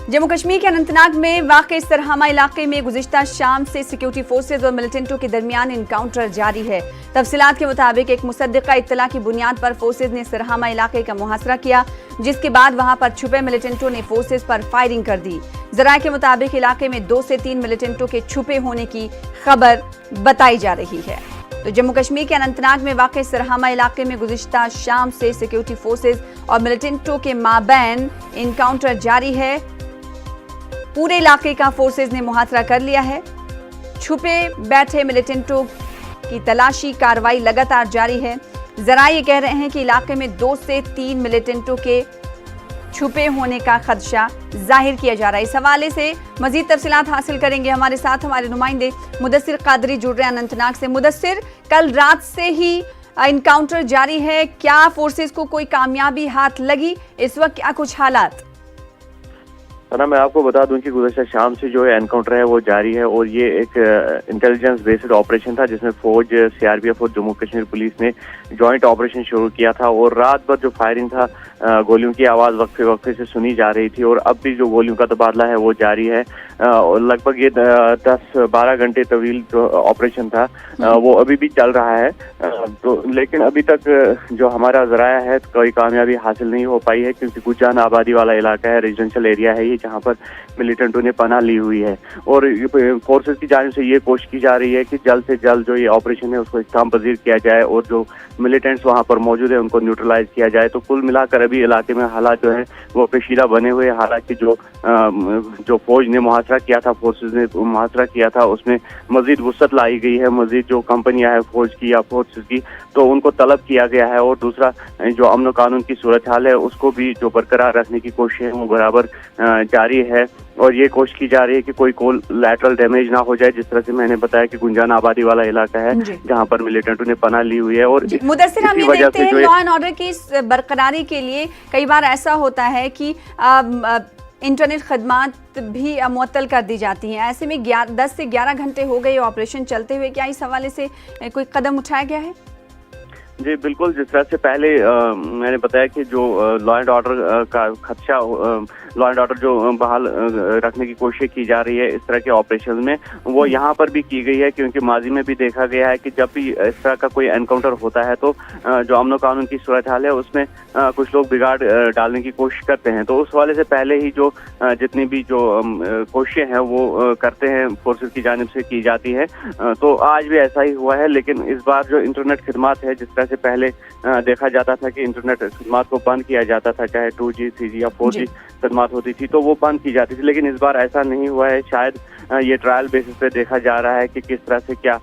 جموں کشمیر کے اننتناگ میں واقع سرہامہ علاقے میں گزشتہ شام سے سیکیورٹی فورسز اور ملیٹنٹوں کے درمیان انکاؤنٹر جاری ہے۔ تفصیلات کے مطابق ایک مصدقہ اطلاع کی بنیاد پر فورسز نے سرہامہ علاقے کا محاصرہ کیا، جس کے بعد وہاں پر چھپے ملیٹنٹوں نے فورسز پر فائرنگ کر دی۔ ذرائع کے مطابق علاقے میں 2 سے 3 ملیٹنٹوں کے چھپے ہونے کی خبر بتائی جا رہی ہے۔ تو جموں کشمیر کے اننتناگ میں واقع سرہامہ علاقے میں گزشتہ شام سے سیکیورٹی فورسز اور ملیٹنٹوں کے مابین انکاؤنٹر جاری ہے۔ پورے علاقے کا فورسز نے محاصرہ کر لیا ہے۔ چھپے بیٹھے ملیٹنٹوں کی تلاشی کارروائی لگاتار جاری ہے۔ ذرائع یہ کہہ رہے ہیں کہ علاقے میں 2 سے 3 ملیٹنٹوں کے چھپے ہونے کا خدشہ ظاہر کیا جا رہا ہے۔ اس حوالے سے مزید تفصیلات حاصل کریں گے، ہمارے ساتھ ہمارے نمائندے مدثر قادری جڑ رہے ہیں اننتناگ سے۔ مدثر، کل رات سے ہی انکاؤنٹر جاری ہے، کیا فورسز کو کوئی کامیابی ہاتھ لگی؟ اس وقت کیا کچھ حالات؟ میں آپ کو بتا دوں کہ گزشتہ شام سے جو انکاؤنٹر ہے وہ جاری ہے، اور یہ ایک انٹیلیجنس بیسڈ آپریشن تھا جس میں فوج، CRPF اور جموں کشمیر پولیس نے جوائنٹ آپریشن شروع کیا تھا، اور رات بھر جو فائرنگ تھا گولیوں کی آواز وقفے وقفے سے سنی جا رہی تھی، اور اب بھی جو گولیوں کا تبادلہ ہے وہ جاری ہے۔ لگ بھگ یہ 10-12 گھنٹے طویل جو آپریشن تھا وہ ابھی بھی چل رہا ہے، تو لیکن ابھی تک جو ہمارا ذرائع ہے کوئی کامیابی حاصل نہیں ہو پائی ہے، کیونکہ گجان آبادی والا علاقہ ہے، ریزیڈینشل ایریا ہے یہ، جہاں پر ملیٹنٹوں نے پناہ لی ہوئی ہے، اور فورسز کی جانب سے یہ کوشش کی جا رہی ہے کہ جلد سے جلد جو یہ آپریشن ہے اس کو اختتام پذیر کیا جائے، اور جو ملیٹنٹس وہاں پر موجود ہیں ان کو نیوٹرلائز کیا جائے۔ تو کل ملا کر ابھی علاقے میں حالات جو ہیں وہ پیچیدہ بنے ہوئے، حالانکہ جو فوج نے محاصرہ کیا تھا، فورسز نے محاصرہ کیا تھا، اس میں مزید وسعت لائی گئی ہے، مزید جو کمپنیاں ہیں فوج کی یا فورسز کی تو ان کو طلب کیا گیا ہے، اور دوسرا جو امن و قانون کی صورتحال ہے اس کو بھی جو برقرار رکھنے کی کوشش ہے وہ برابر جاری ہے، اور یہ کوشش کی جا رہی ہے کہ کوئی لیٹرل ڈیمیج نہ ہو جائے، جس طرح سے میں نے بتایا کہ گنجان آبادی والا علاقہ ہے جہاں پر ملیٹنٹوں نے پناہ لی ہوئی ہے۔ اور مدثر، ہم یہ دیکھتے ہیں لا اینڈ آرڈر کی برقراری کے لیے کئی بار ایسا ہوتا ہے کہ انٹرنیٹ خدمات بھی معطل کر دی جاتی ہیں، ایسے میں 10 سے 11 گھنٹے ہو گئے آپریشن چلتے ہوئے، کیا اس حوالے سے کوئی قدم اٹھایا گیا ہے؟ جی بالکل، جس طرح سے پہلے میں نے بتایا کہ جو لا اینڈ آرڈر کا خدشہ، لا اینڈ آرڈر جو بحال رکھنے کی کوشش کی جا رہی ہے اس طرح کے آپریشن میں، وہ یہاں پر بھی کی گئی ہے، کیونکہ ماضی میں بھی دیکھا گیا ہے کہ جب بھی اس طرح کا کوئی انکاؤنٹر ہوتا ہے تو جو امن و قانون کی صورتحال ہے اس میں کچھ لوگ بگاڑ ڈالنے کی کوشش کرتے ہیں، تو اس حوالے سے پہلے ہی جو جتنی بھی جو کوششیں ہیں وہ کرتے ہیں فورسز کی جانب سے کی جاتی ہے، تو آج بھی ایسا ہی ہوا ہے۔ لیکن اس بار جو انٹرنیٹ خدمات ہے، جس طرح سے پہلے دیکھا جاتا تھا کہ انٹرنیٹ خدمات کو بند کیا جاتا تھا، چاہے 2G 3G یا 4G خدمات ہوتی تھی تو وہ بند کی جاتی تھی، لیکن اس بار ایسا نہیں ہوا ہے۔ شاید یہ ٹرائل بیسس پہ دیکھا جا رہا ہے کہ کس طرح سے کیا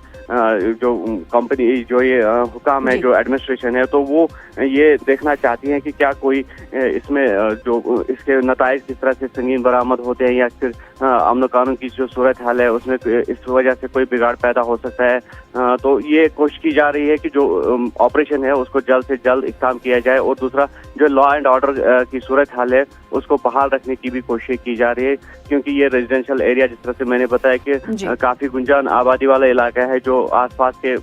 جو کمپنی، جو یہ حکام ہے، جو ایڈمنسٹریشن ہے، تو وہ یہ دیکھنا چاہتی ہیں کہ کیا کوئی اس میں جو اس کے نتائج کس طرح سے سنگین برآمد ہوتے ہیں، یا پھر امن و قانون کی جو صورتحال ہے اس میں اس وجہ سے کوئی بگاڑ پیدا ہو سکتا ہے۔ تو یہ کوشش کی جا رہی ہے کہ جو آپریشن ہے اس کو جلد سے جلد اختتام کیا جائے، اور دوسرا جو لا اینڈ آرڈر کی صورتحال ہے اس کو بحال رکھنے کی بھی کوشش کی جا رہی ہے، کیونکہ یہ ریزیڈینشل ایریا، جس طرح سے میں نے بتایا کہ کافی گنجان آبادی والا علاقہ ہے، جو آس پاس کے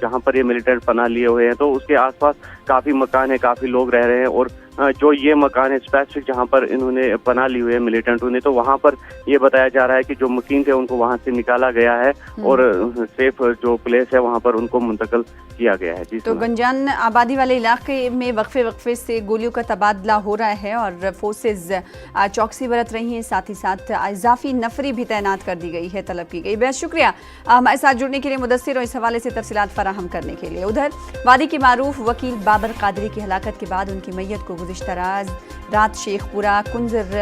جہاں پر یہ ملیٹنٹ پناہ لیے ہوئے ہیں تو اس کے آس پاس کافی مکان ہے، کافی لوگ رہ رہے ہیں، اور جو یہ مکان ہے اسپیسیفک جہاں پر انہوں نے پناہ لی ہوئی ہے ملیٹنٹوں نے، تو وہاں پر یہ بتایا جا رہا ہے کہ جو مقیم تھے ان کو وہاں سے نکالا گیا ہے، اور سیف جو پلیس ہے وہاں پر ان کو منتقل کیا گیا ہے۔ تو گنجان آبادی والے علاقے میں وقفے وقفے سے گولیوں کا تبادلہ ہو رہا ہے، اور فورسز چوکسی برت رہی ہیں، ساتھ ہی ساتھ اضافی نفری بھی تعینات کر دی گئی ہے، طلب کی گئی۔ بہت شکریہ ہمارے ساتھ جڑنے کے لیے مدثر، اور اس حوالے سے تفصیلات فراہم کرنے کے لیے۔ ادھر وادی کے معروف وکیل بابر قادری کی ہلاکت کے بعد ان کی میت کو گزشتہ رات شیخ پورہ کنزر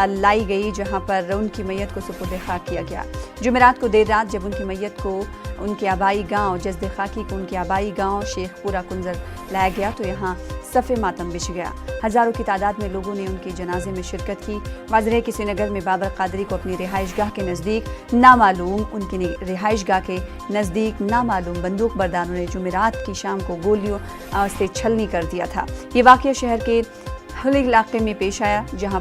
لائی گئی، جہاں پر ان کی میت کو سپرد خاک کیا گیا۔ جمعرات کو دیر رات جب ان کی میت کو ان کے آبائی گاؤں جزد خاکی کو ان کے آبائی گاؤں شیخ پورہ کنزر لایا گیا تو یہاں صف ماتم بچھ گیا۔ ہزاروں کی تعداد میں لوگوں نے ان کے جنازے میں شرکت کی۔ واضح ہے کہ سری نگر میں بابر قادری کو اپنی رہائش گاہ کے نزدیک نامعلوم بندوق برداروں نے جمعرات کی شام کو گولیوں سے چھلنی کر دیا تھا۔ یہ واقعہ شہر کے ہلی علاقے میں پیش آیا، جہاں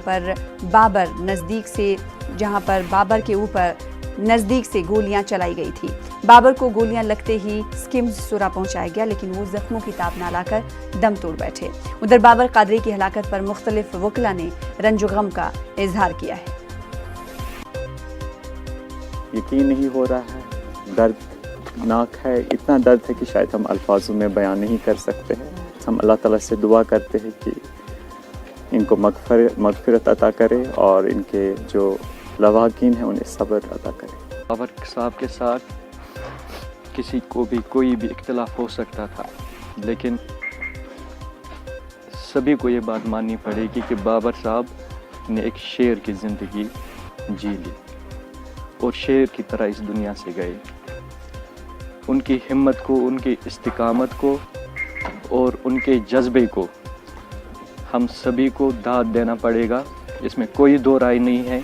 پر بابر کے اوپر نزدیک سے گولیاں چلائی گئی تھی۔ بابر کو گولیاں لگتے ہی سکمز سورا پہنچایا گیا، لیکن وہ زخموں کی تاب نہ لا کر دم توڑ بیٹھے۔ ادھر بابر قادری کی ہلاکت پر مختلف وکلاء نے رنج و غم کا اظہار کیا ہے۔ یقین نہیں ہو رہا ہے، دردناک ہے، اتنا درد ہے کہ شاید ہم الفاظوں میں بیان نہیں کر سکتے ہیں۔ ہم اللہ تعالیٰ سے دعا کرتے ہیں کہ ان کو مغفرت عطا کرے اور ان کے جو لواحقین ہیں انہیں صبر عطا کرے۔ بابر صاحب کے ساتھ کسی کو بھی کوئی بھی اختلاف ہو سکتا تھا، لیکن سبھی کو یہ بات ماننی پڑے گی کہ بابر صاحب نے ایک شیر کی زندگی جی لی اور شیر کی طرح اس دنیا سے گئے۔ ان کی ہمت کو، ان کی استقامت کو اور ان کے جذبے کو ہم سبھی کو داد دینا پڑے گا، اس میں کوئی دو رائے نہیں ہے۔